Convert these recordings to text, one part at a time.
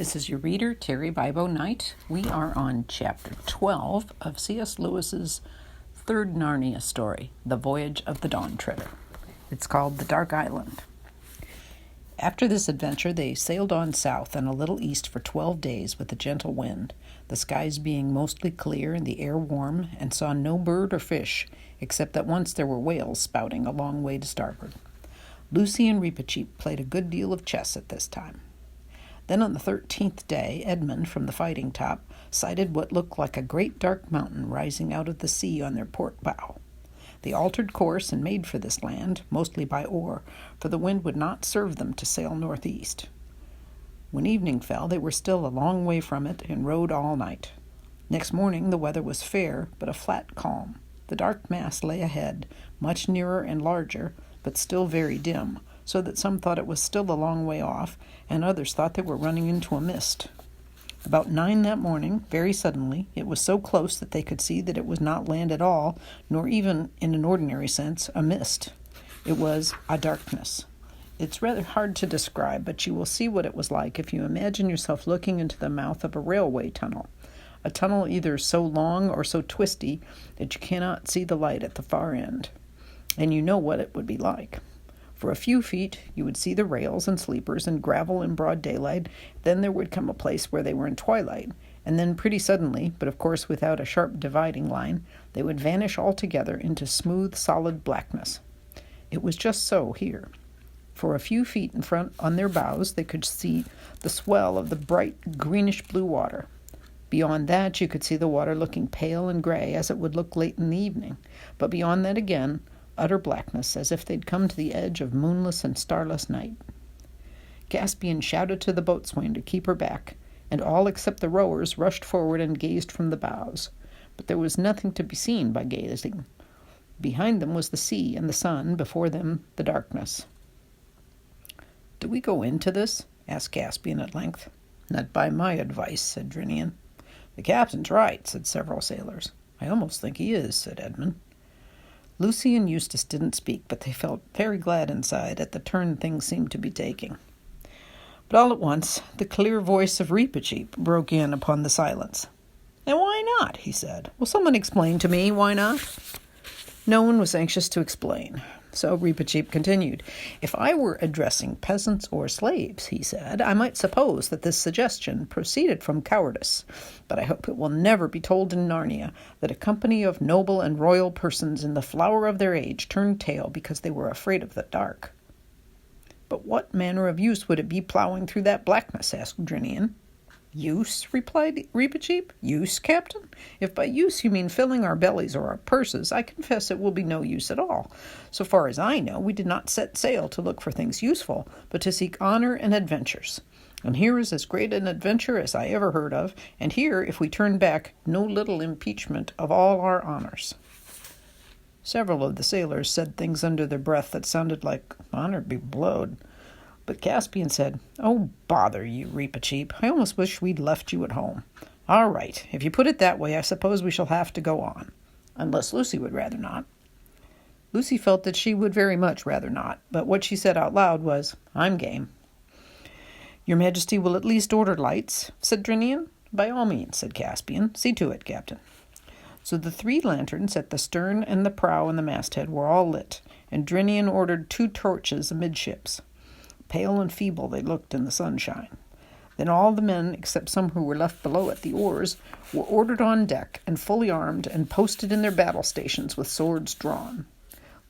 This is your reader, Terry Bibo Knight. We are on Chapter 12 of C.S. Lewis's third Narnia story, The Voyage of the Dawn Treader. It's called The Dark Island. After this adventure, they sailed on south and a little east for 12 days with a gentle wind, the skies being mostly clear and the air warm, and saw no bird or fish, except that once there were whales spouting a long way to starboard. Lucy and Reepicheep played a good deal of chess at this time. Then on the 13th day, Edmund, from the fighting top, sighted what looked like a great dark mountain rising out of the sea on their port bow. They altered course and made for this land, mostly by oar, for the wind would not serve them to sail northeast. When evening fell, they were still a long way from it and rowed all night. Next morning the weather was fair, but a flat calm. The dark mass lay ahead, much nearer and larger, but still very dim, so that some thought it was still a long way off, and others thought they were running into a mist. About 9 that morning, very suddenly, it was so close that they could see that it was not land at all, nor even, in an ordinary sense, a mist. It was a darkness. It's rather hard to describe, but you will see what it was like if you imagine yourself looking into the mouth of a railway tunnel, a tunnel either so long or so twisty that you cannot see the light at the far end. And you know what it would be like. For a few feet, you would see the rails and sleepers and gravel in broad daylight. Then there would come a place where they were in twilight, and then pretty suddenly, but of course without a sharp dividing line, they would vanish altogether into smooth, solid blackness. It was just so here. For a few feet in front, on their bows, they could see the swell of the bright greenish-blue water. Beyond that, you could see the water looking pale and gray, as it would look late in the evening. But beyond that again, utter blackness, as if they'd come to the edge of moonless and starless night. Caspian shouted to the boatswain to keep her back, and all except the rowers rushed forward and gazed from the bows. But there was nothing to be seen by gazing. Behind them was the sea and the sun, before them the darkness. "Do we go into this?" asked Caspian at length. "Not by my advice," said Drinian. "The captain's right," said several sailors. "I almost think he is," said Edmund. Lucy and Eustace didn't speak, but they felt very glad inside at the turn things seemed to be taking. But all at once, the clear voice of Reepicheep broke in upon the silence. "And why not?" he said. "Will someone explain to me why not?" No one was anxious to explain. So Reepicheep continued. "If I were addressing peasants or slaves," he said, "I might suppose that this suggestion proceeded from cowardice. But I hope it will never be told in Narnia that a company of noble and royal persons in the flower of their age turned tail because they were afraid of the dark." "But what manner of use would it be plowing through that blackness?" asked Drinian. "Use?" replied Reepicheep. "Use, Captain? If by use you mean filling our bellies or our purses, I confess it will be no use at all. So far as I know, we did not set sail to look for things useful, but to seek honor and adventures. And here is as great an adventure as I ever heard of, and here, if we turn back, no little impeachment of all our honors." Several of the sailors said things under their breath that sounded like "honor be blowed." But Caspian said, "Oh, bother you, Reepicheep. I almost wish we'd left you at home. All right, if you put it that way, I suppose we shall have to go on. Unless Lucy would rather not." Lucy felt that she would very much rather not, but what she said out loud was, "I'm game." "Your Majesty will at least order lights," said Drinian. "By all means," said Caspian. "See to it, Captain." So the 3 lanterns at the stern and the prow and the masthead were all lit, and Drinian ordered 2 torches amidships. Pale and feeble they looked in the sunshine. Then all the men, except some who were left below at the oars, were ordered on deck and fully armed and posted in their battle stations with swords drawn.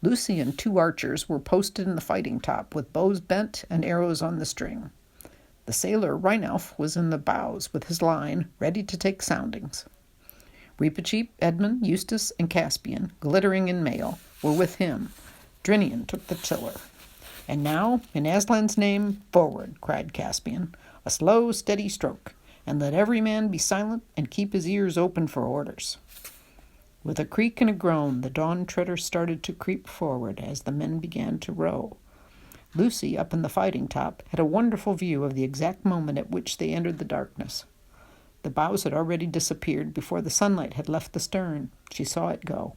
Lucy and 2 archers were posted in the fighting top with bows bent and arrows on the string. The sailor Rhinouf was in the bows with his line, ready to take soundings. Reepicheep, Edmund, Eustace, and Caspian, glittering in mail, were with him. Drinian took the tiller. "And now, in Aslan's name, forward," cried Caspian. "A slow, steady stroke, and let every man be silent and keep his ears open for orders." With a creak and a groan, the Dawn Treader started to creep forward as the men began to row. Lucy, up in the fighting top, had a wonderful view of the exact moment at which they entered the darkness. The bows had already disappeared before the sunlight had left the stern. She saw it go.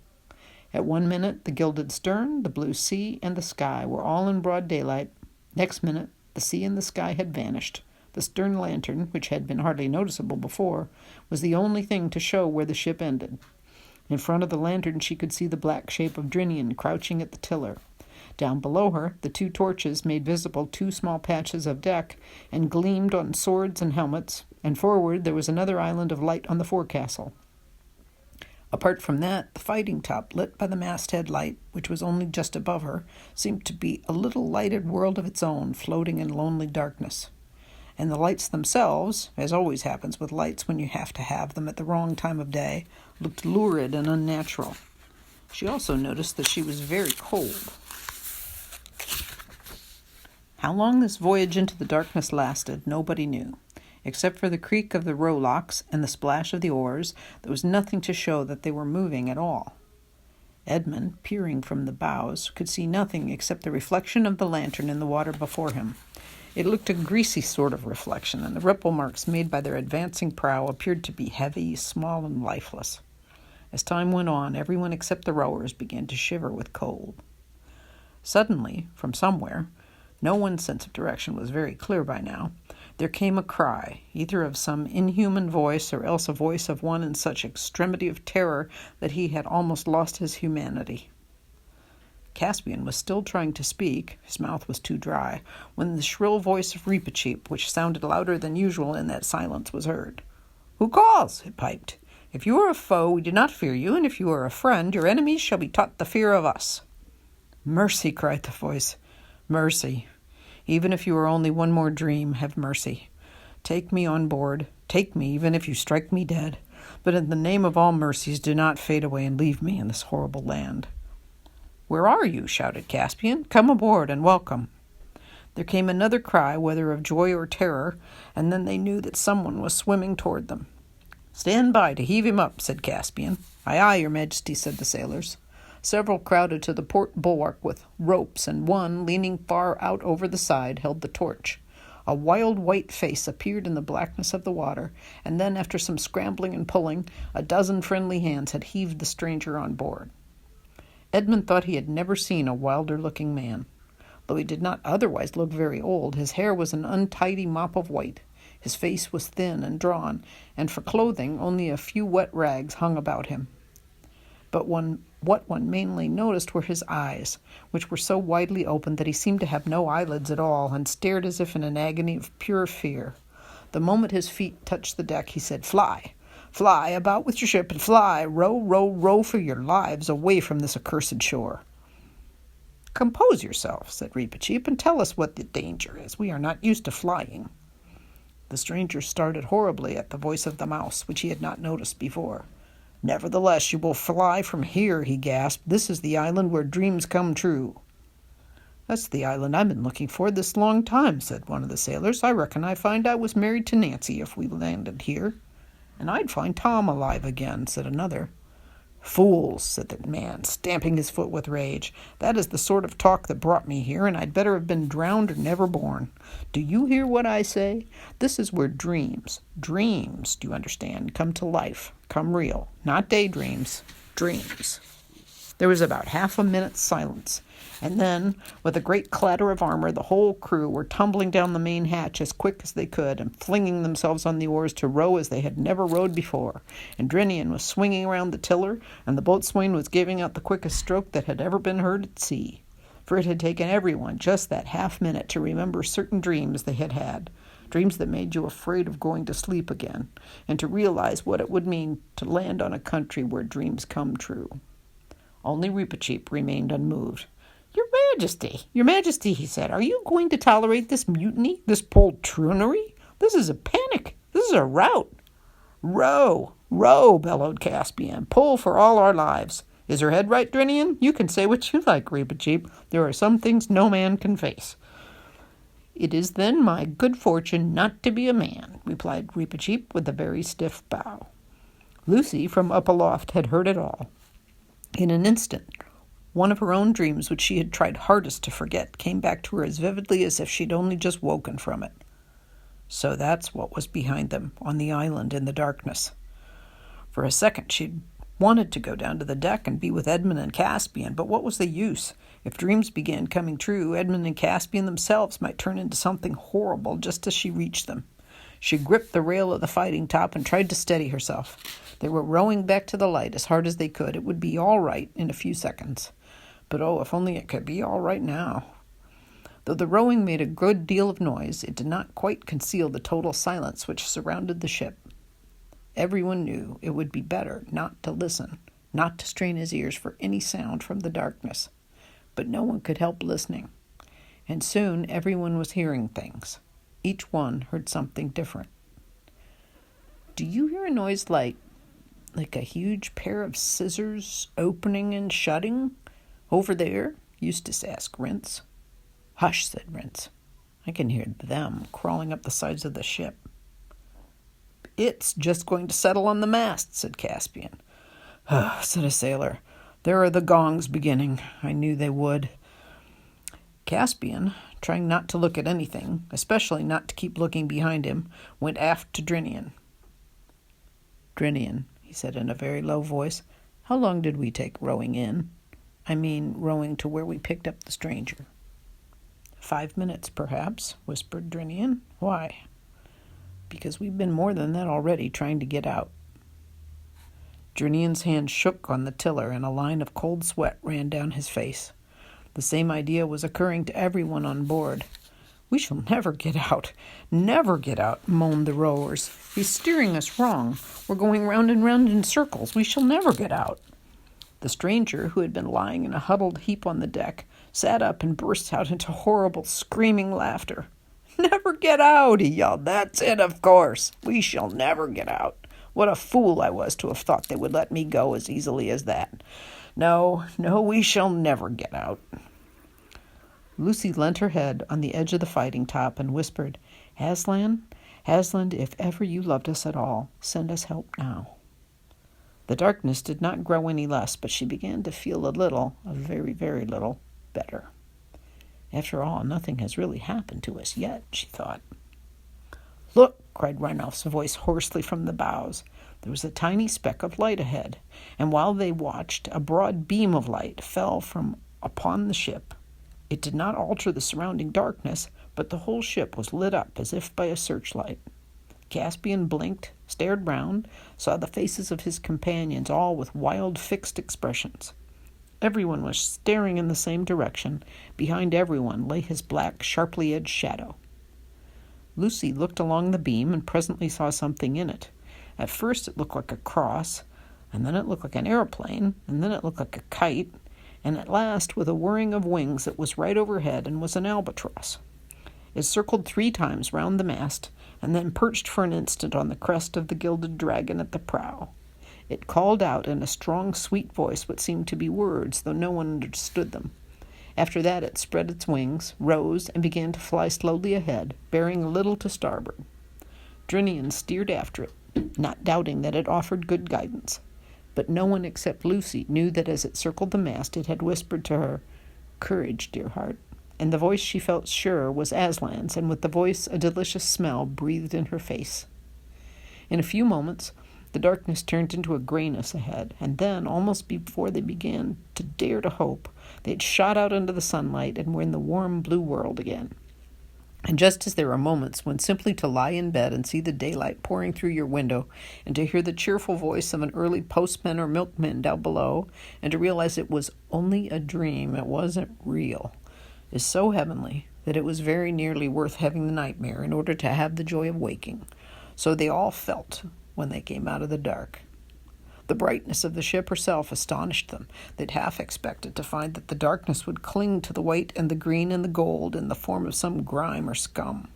At one minute, the gilded stern, the blue sea, and the sky were all in broad daylight. Next minute, the sea and the sky had vanished, The stern lantern, which had been hardly noticeable before, was the only thing to show where the ship ended. In front of the lantern she could see the black shape of Drinian crouching at the tiller. Down below her, the two torches made visible two small patches of deck and gleamed on swords and helmets, and forward there was another island of light on the forecastle. Apart from that, the fighting top, lit by the masthead light, which was only just above her, seemed to be a little lighted world of its own, floating in lonely darkness. And the lights themselves, as always happens with lights when you have to have them at the wrong time of day, looked lurid and unnatural. She also noticed that she was very cold. How long this voyage into the darkness lasted, nobody knew. Except for the creak of the rowlocks and the splash of the oars, there was nothing to show that they were moving at all. Edmund, peering from the bows, could see nothing except the reflection of the lantern in the water before him. It looked a greasy sort of reflection, and the ripple marks made by their advancing prow appeared to be heavy, small, and lifeless. As time went on, everyone except the rowers began to shiver with cold. Suddenly, from somewhere, no one's sense of direction was very clear by now, there came a cry, either of some inhuman voice or else a voice of one in such extremity of terror that he had almost lost his humanity. Caspian was still trying to speak, his mouth was too dry, when the shrill voice of Reepicheep, which sounded louder than usual in that silence, was heard. "Who calls?" it piped. "If you are a foe, we do not fear you, and if you are a friend, your enemies shall be taught the fear of us." "Mercy," cried the voice. "Mercy. Even if you are only one more dream, have mercy. Take me on board. Take me, even if you strike me dead. But in the name of all mercies, do not fade away and leave me in this horrible land." "Where are you?" shouted Caspian. "Come aboard and welcome." There came another cry, whether of joy or terror, and then they knew that someone was swimming toward them. "Stand by to heave him up," said Caspian. "Aye, aye, your majesty," said the sailors. Several crowded to the port bulwark with ropes, and one, leaning far out over the side, held the torch. A wild white face appeared in the blackness of the water, and then, after some scrambling and pulling, a dozen friendly hands had heaved the stranger on board. Edmund thought he had never seen a wilder-looking man. Though he did not otherwise look very old, his hair was an untidy mop of white. His face was thin and drawn, and for clothing only a few wet rags hung about him. But what one mainly noticed were his eyes, which were so widely open that he seemed to have no eyelids at all, and stared as if in an agony of pure fear. The moment his feet touched the deck, he said, "Fly! Fly about with your ship, and fly! Row, row, row for your lives away from this accursed shore." "Compose yourself," said Reepicheep, "and tell us what the danger is. We are not used to flying." The stranger started horribly at the voice of the mouse, which he had not noticed before. "Nevertheless, you will fly from here," he gasped. "This is the island where dreams come true." "That's the island I've been looking for this long time," said one of the sailors. "I reckon I find I was married to Nancy if we landed here." "And I'd find Tom alive again," said another. "Fools," said the man, stamping his foot with rage. "That is the sort of talk that brought me here, and I'd better have been drowned or never born. Do you hear what I say? This is where dreams, do you understand, come to life, come real. Not daydreams, dreams." There was about half a minute's silence, and then, with a great clatter of armor, the whole crew were tumbling down the main hatch as quick as they could and flinging themselves on the oars to row as they had never rowed before. And Drinian was swinging around the tiller, and the boatswain was giving out the quickest stroke that had ever been heard at sea. For it had taken everyone just that half-minute to remember certain dreams they had had, dreams that made you afraid of going to sleep again, and to realize what it would mean to land on a country where dreams come true. Only Reepicheep remained unmoved. Your Majesty, he said, "are you going to tolerate this mutiny, this poltroonery? This is a panic. This is a rout." "Row, row," bellowed Caspian. "Pull for all our lives. Is her head right, Drinian? You can say what you like, Reepicheep. There are some things no man can face." "It is then my good fortune not to be a man," replied Reepicheep with a very stiff bow. Lucy, from up aloft, had heard it all. In an instant, one of her own dreams, which she had tried hardest to forget, came back to her as vividly as if she'd only just woken from it. So that's what was behind them, on the island in the darkness. For a second she'd wanted to go down to the deck and be with Edmund and Caspian, but what was the use? If dreams began coming true, Edmund and Caspian themselves might turn into something horrible just as she reached them. She gripped the rail of the fighting top and tried to steady herself. They were rowing back to the light as hard as they could. It would be all right in a few seconds. But oh, if only it could be all right now. Though the rowing made a good deal of noise, it did not quite conceal the total silence which surrounded the ship. Everyone knew it would be better not to listen, not to strain his ears for any sound from the darkness. But no one could help listening. And soon everyone was hearing things. Each one heard something different. "Do you hear a noise like a huge pair of scissors opening and shutting? Over there?" Eustace asked Rince. "Hush," said Rince. "I can hear them crawling up the sides of the ship." "It's just going to settle on the mast," said Caspian. "Oh," said a sailor. "There are the gongs beginning. I knew they would." Caspian, trying not to look at anything, especially not to keep looking behind him, went aft to Drinian. "Drinian," he said in a very low voice, "how long did we take rowing in? I mean, rowing to where we picked up the stranger." "5 minutes, perhaps," whispered Drinian. "Why?" "Because we've been more than that already, trying to get out." Drinian's hand shook on the tiller, and a line of cold sweat ran down his face. The same idea was occurring to everyone on board. "We shall never get out, moaned the rowers. "He's steering us wrong. We're going round and round in circles. We shall never get out." The stranger, who had been lying in a huddled heap on the deck, sat up and burst out into horrible, screaming laughter. "Never get out," he yelled. "That's it, of course. We shall never get out. What a fool I was to have thought they would let me go as easily as that. No, we shall never get out." Lucy leant her head on the edge of the fighting top and whispered, Aslan, if ever you loved us at all, send us help now." The darkness did not grow any less, but she began to feel a very, very little, better. After all, nothing has really happened to us yet, she thought. "Look!" cried Ranulph's voice hoarsely from the bows. There was a tiny speck of light ahead, and while they watched, a broad beam of light fell from upon the ship. It did not alter the surrounding darkness, but the whole ship was lit up as if by a searchlight. Caspian blinked, stared round, saw the faces of his companions, all with wild, fixed expressions. Everyone was staring in the same direction. Behind everyone lay his black, sharply edged shadow. Lucy looked along the beam and presently saw something in it. At first it looked like a cross, and then it looked like an airplane, and then it looked like a kite, and at last, with a whirring of wings, it was right overhead and was an albatross. It circled 3 times round the mast, and then perched for an instant on the crest of the gilded dragon at the prow. It called out in a strong, sweet voice what seemed to be words, though no one understood them. After that it spread its wings, rose, and began to fly slowly ahead, bearing a little to starboard. Drinian steered after it, not doubting that it offered good guidance. But no one except Lucy knew that as it circled the mast it had whispered to her, "Courage, dear heart," and the voice she felt sure was Aslan's, and with the voice a delicious smell breathed in her face. In a few moments the darkness turned into a grayness ahead, and then, almost before they began to dare to hope, they had shot out into the sunlight and were in the warm blue world again. And just as there are moments when simply to lie in bed and see the daylight pouring through your window, and to hear the cheerful voice of an early postman or milkman down below, and to realize it was only a dream, it wasn't real, is so heavenly that it was very nearly worth having the nightmare in order to have the joy of waking. So they all felt when they came out of the dark. The brightness of the ship herself astonished them. They'd half expected to find that the darkness would cling to the white and the green and the gold in the form of some grime or scum.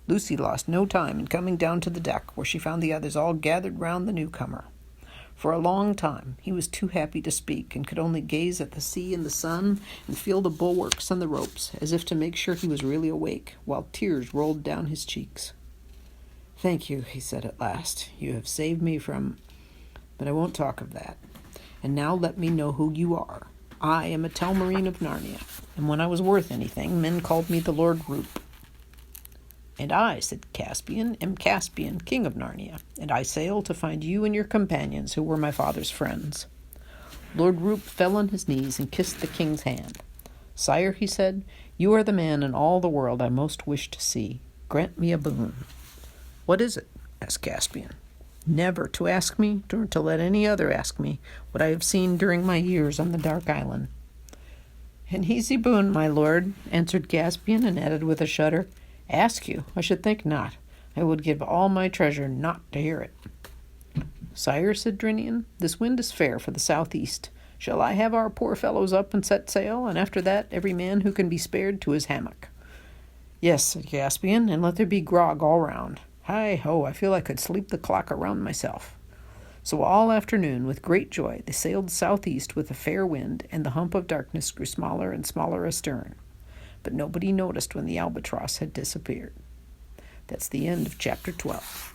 Lucy lost no time in coming down to the deck, where she found the others all gathered round the newcomer. For a long time he was too happy to speak, and could only gaze at the sea and the sun and feel the bulwarks and the ropes, as if to make sure he was really awake, while tears rolled down his cheeks. "Thank you," he said at last. "You have saved me from... but I won't talk of that. And now let me know who you are. I am a Telmarine of Narnia, and when I was worth anything, men called me the Lord Roop." "And I," said Caspian, "am Caspian, king of Narnia, and I sail to find you and your companions who were my father's friends." Lord Roop fell on his knees and kissed the king's hand. "Sire," he said, "you are the man in all the world I most wish to see. Grant me a boon." "What is it?" asked Caspian. "Never to ask me, nor to let any other ask me, what I have seen during my years on the Dark Island." "An easy boon, my lord," answered Caspian, and added with a shudder, "Ask you? I should think not. I would give all my treasure not to hear it." "Sire," said Drinian, "this wind is fair for the southeast. Shall I have our poor fellows up and set sail, and after that every man who can be spared to his hammock?" "Yes," said Caspian, "and let there be grog all round. Hi-ho, I feel I could sleep the clock around myself." So all afternoon, with great joy, they sailed southeast with a fair wind, and the hump of darkness grew smaller and smaller astern. But nobody noticed when the albatross had disappeared. That's the end of chapter 12.